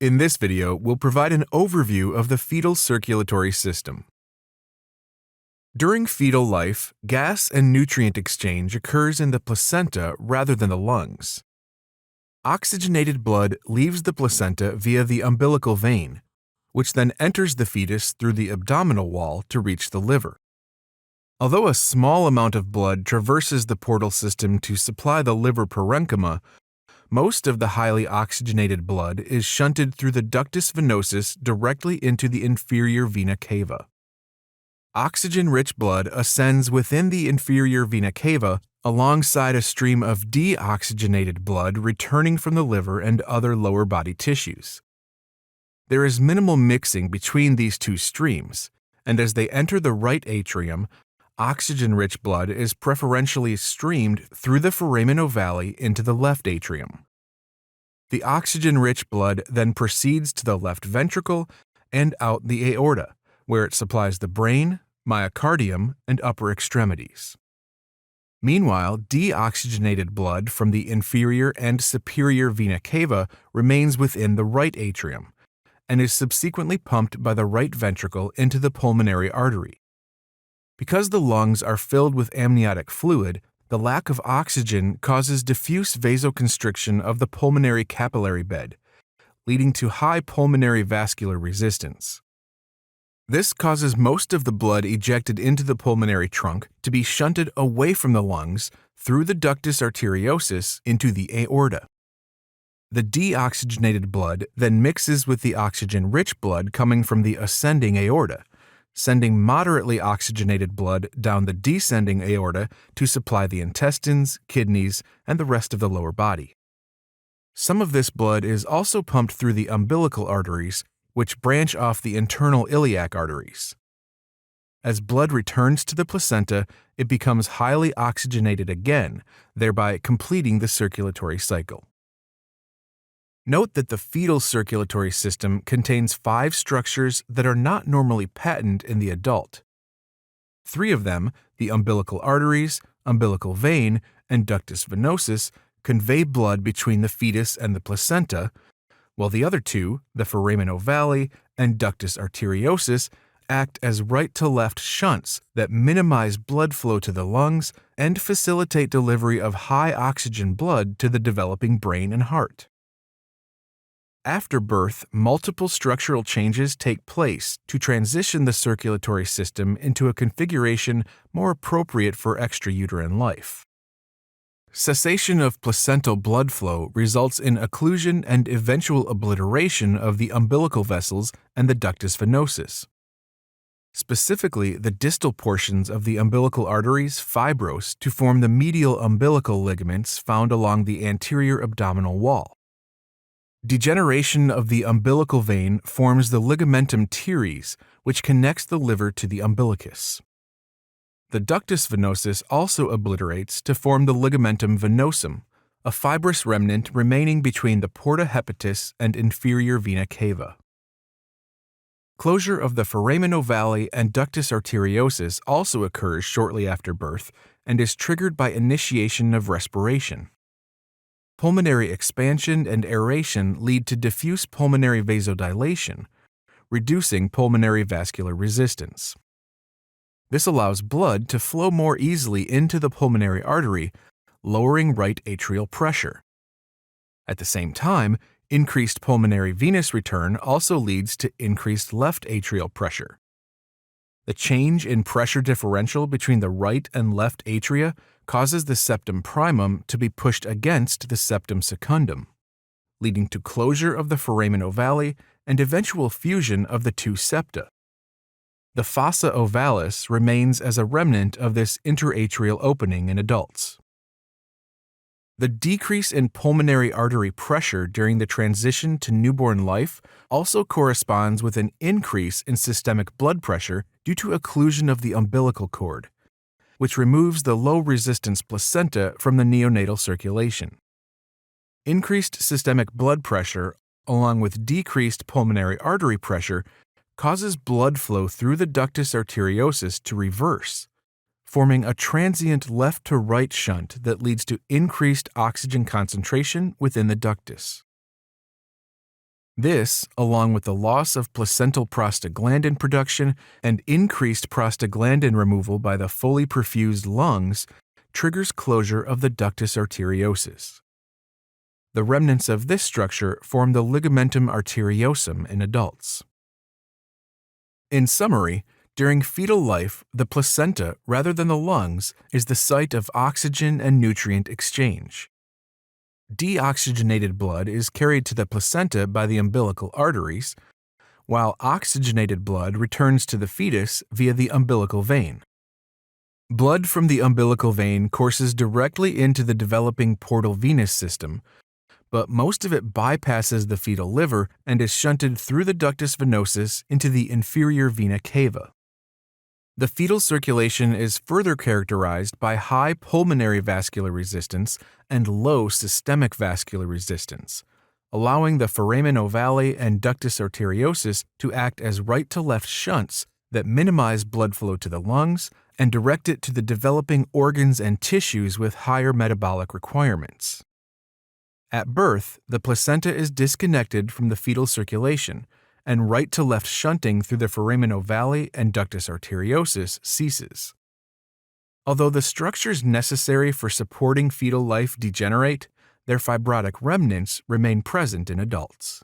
In this video, we'll provide an overview of the fetal circulatory system. During fetal life, gas and nutrient exchange occurs in the placenta rather than the lungs. Oxygenated blood leaves the placenta via the umbilical vein, which then enters the fetus through the abdominal wall to reach the liver. Although a small amount of blood traverses the portal system to supply the liver parenchyma, most of the highly oxygenated blood is shunted through the ductus venosus directly into the inferior vena cava. Oxygen-rich blood ascends within the inferior vena cava alongside a stream of deoxygenated blood returning from the liver and other lower body tissues. There is minimal mixing between these two streams, and as they enter the right atrium, oxygen-rich blood is preferentially streamed through the foramen ovale into the left atrium. The oxygen-rich blood then proceeds to the left ventricle and out the aorta, where it supplies the brain, myocardium, and upper extremities. Meanwhile, deoxygenated blood from the inferior and superior vena cava remains within the right atrium and is subsequently pumped by the right ventricle into the pulmonary artery. Because the lungs are filled with amniotic fluid, the lack of oxygen causes diffuse vasoconstriction of the pulmonary capillary bed, leading to high pulmonary vascular resistance. This causes most of the blood ejected into the pulmonary trunk to be shunted away from the lungs through the ductus arteriosus into the aorta. The deoxygenated blood then mixes with the oxygen-rich blood coming from the ascending aorta, sending moderately oxygenated blood down the descending aorta to supply the intestines, kidneys, and the rest of the lower body. Some of this blood is also pumped through the umbilical arteries, which branch off the internal iliac arteries. As blood returns to the placenta, it becomes highly oxygenated again, thereby completing the circulatory cycle. Note that the fetal circulatory system contains 5 structures that are not normally patent in the adult. 3 of them, the umbilical arteries, umbilical vein, and ductus venosus, convey blood between the fetus and the placenta, while the other 2, the foramen ovale and ductus arteriosus, act as right-to-left shunts that minimize blood flow to the lungs and facilitate delivery of high-oxygen blood to the developing brain and heart. After birth, multiple structural changes take place to transition the circulatory system into a configuration more appropriate for extrauterine life. Cessation of placental blood flow results in occlusion and eventual obliteration of the umbilical vessels and the ductus venosus. Specifically, the distal portions of the umbilical arteries fibrose to form the medial umbilical ligaments found along the anterior abdominal wall. Degeneration of the umbilical vein forms the ligamentum teres, which connects the liver to the umbilicus. The ductus venosus also obliterates to form the ligamentum venosum, a fibrous remnant remaining between the porta hepatis and inferior vena cava. Closure of the foramen ovale and ductus arteriosus also occurs shortly after birth and is triggered by initiation of respiration. Pulmonary expansion and aeration lead to diffuse pulmonary vasodilation, reducing pulmonary vascular resistance. This allows blood to flow more easily into the pulmonary artery, lowering right atrial pressure. At the same time, increased pulmonary venous return also leads to increased left atrial pressure. The change in pressure differential between the right and left atria causes the septum primum to be pushed against the septum secundum, leading to closure of the foramen ovale and eventual fusion of the 2 septa. The fossa ovalis remains as a remnant of this interatrial opening in adults. The decrease in pulmonary artery pressure during the transition to newborn life also corresponds with an increase in systemic blood pressure due to occlusion of the umbilical cord, which removes the low-resistance placenta from the neonatal circulation. Increased systemic blood pressure, along with decreased pulmonary artery pressure, causes blood flow through the ductus arteriosus to reverse, forming a transient left-to-right shunt that leads to increased oxygen concentration within the ductus. This, along with the loss of placental prostaglandin production and increased prostaglandin removal by the fully perfused lungs, triggers closure of the ductus arteriosus. The remnants of this structure form the ligamentum arteriosum in adults. In summary, during fetal life, the placenta, rather than the lungs, is the site of oxygen and nutrient exchange. Deoxygenated blood is carried to the placenta by the umbilical arteries, while oxygenated blood returns to the fetus via the umbilical vein. Blood from the umbilical vein courses directly into the developing portal venous system, but most of it bypasses the fetal liver and is shunted through the ductus venosus into the inferior vena cava. The fetal circulation is further characterized by high pulmonary vascular resistance and low systemic vascular resistance, allowing the foramen ovale and ductus arteriosus to act as right-to-left shunts that minimize blood flow to the lungs and direct it to the developing organs and tissues with higher metabolic requirements. At birth, the placenta is disconnected from the fetal circulation, and right-to-left shunting through the foramen ovale and ductus arteriosus ceases. Although the structures necessary for supporting fetal life degenerate, their fibrotic remnants remain present in adults.